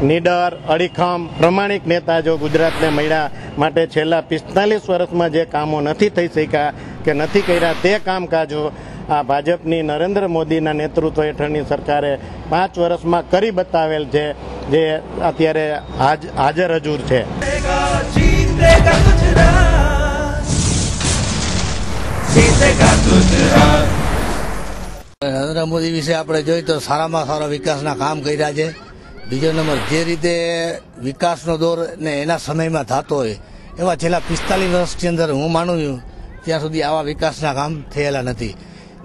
નીડર, અડીખમ, પ્રમાણિક નેતા જો ગુજરાતને મળ્યા માટે છેલ્લા 45 વર્ષમાં જે કામો નથી થઈ શક્યા કે નથી કર્યા તે કામકાજો આ ભાજપની નરેન્દ્ર મોદીના નેતૃત્વ હેઠળની સરકારે 5 વર્ષમાં કરી બતાવેલ છે, જે અત્યારે હાજર હજુર છે. નરેન્દ્ર મોદી વિશે આપણે જોઈએ તો સારામાં સારા વિકાસના કામ કર્યા છે. બીજો નંબર, જે રીતે વિકાસનો દોર ને એના સમયમાં થતો હોય એવા છેલ્લા 45 વર્ષની અંદર હું માનું છું ત્યાં સુધી આવા વિકાસના કામ થયેલા નથી.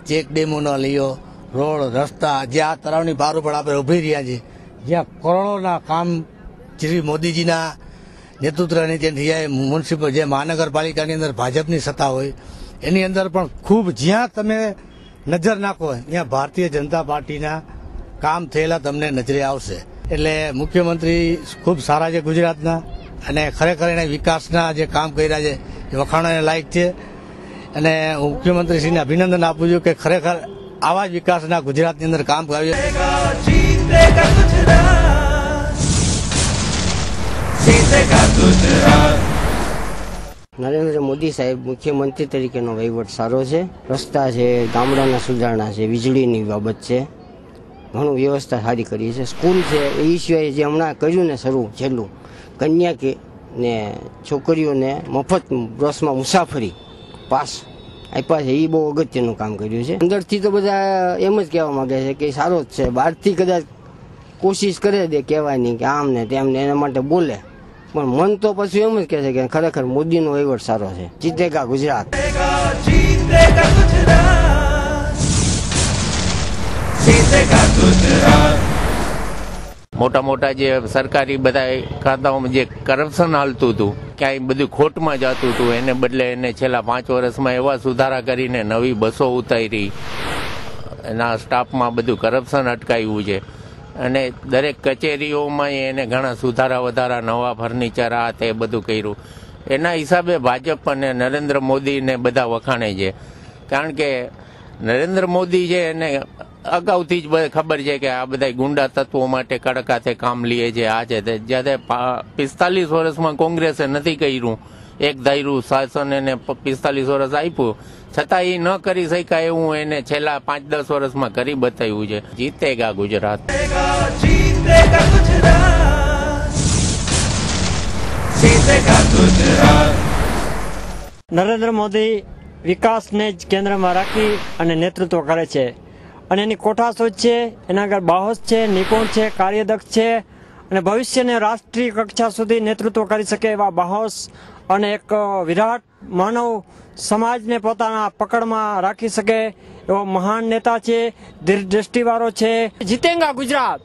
ચેક ડેમોના લ્યો, રોડ, રસ્તા, જે આ તળાવની પાર ઉપર આપણે ઉભી રહ્યા છીએ, જ્યાં કરોડોના કામ શ્રી મોદીજીના નેતૃત્વની જે મ્યુનિસિપલ જે મહાનગરપાલિકાની અંદર ભાજપની સત્તા હોય એની અંદર પણ ખૂબ જ્યાં તમે નજર નાખો ત્યાં ભારતીય જનતા પાર્ટીના કામ થયેલા તમને નજરે આવશે. એટલે મુખ્યમંત્રી ખૂબ સારા છે ગુજરાતના, અને ખરેખર એને વિકાસના જે કામ કર્યા છે એ વખાણોને લાયક છે. અને હું મુખ્યમંત્રીશ્રીને અભિનંદન આપું છું કે ખરેખર આવા જ વિકાસના ગુજરાતની અંદર કામ કર્યું. નરેન્દ્ર મોદી સાહેબ મુખ્યમંત્રી તરીકેનો વહીવટ સારો છે. રસ્તા છે, ગામડાના સુધારણા છે, વીજળીની બાબત છે, ઘણું વ્યવસ્થા સારી કરી છે. સ્કૂલ છે એ સિવાય જે હમણાં કર્યું ને શરૂ છેલ્લું કન્યા કે ને છોકરીઓને મફત બસમાં મુસાફરી પાસ આપ્યા છે, એ બહુ અગત્યનું કામ કર્યું છે. અંદરથી તો બધા એમ જ કહેવા માંગે છે કે સારો જ છે, બહારથી કદાચ કોશિશ કરે દે કહેવાની કે આમ ને તેમ ને એના માટે બોલે, પણ મન તો પછી એમ જ કહે છે કે ખરેખર મોદીનો વહીવટ સારો છે. જીતેગા ગુજરાત. મોટા મોટા જે સરકારી બધા ખાતાઓમાં જે કરપ્શન હાલતું હતું, ક્યાંય બધું ખોટમાં જતું હતું, એને બદલે એને છેલ્લા 5 વર્ષમાં એવા સુધારા કરીને નવી બસો ઉતારી, એના સ્ટાફમાં બધું કરપ્શન અટકાવ્યું છે. અને દરેક કચેરીઓમાં એને ઘણા સુધારા વધારા, નવા ફર્નિચર, આ તે બધું કર્યું. એના હિસાબે ભાજપ અને નરેન્દ્ર મોદીને બધા વખાણે છે. કારણ કે નરેન્દ્ર મોદી છે એને અગાઉથી જ ખબર છે કે આ બધા ગુંડા તત્વો માટે કડક હાથે કામ લે છે, આ છે તે. જ્યારે 45 વર્ષમાં કોંગ્રેસે નથી કર્યું, એક ધાર્યું શાસન એને 45 વર્ષ આપ્યું, છતાં એ ન કરી શકાય એવું એને છેલ્લા 5-10 વર્ષમાં કરી બતાવ્યું છે. જીતેગા ગુજરાત. નરેન્દ્ર મોદી વિકાસને જ કેન્દ્રમાં રાખી અને નેતૃત્વ કરે છે, અને એની કોઠાસૂઝ છે, એના આગળ બાહોશ છે, નિપુણ છે, કાર્યદક્ષ છે, અને ભવિષ્યને રાષ્ટ્રીય કક્ષા સુધી નેતૃત્વ કરી શકે એવા બાહોશ અને એક વિરાટ માનવ સમાજને પોતાના પકડમાં રાખી શકે એવો મહાન નેતા છે, દીર્ઘદ્રષ્ટિવાળો છે. જીતેગા ગુજરાત.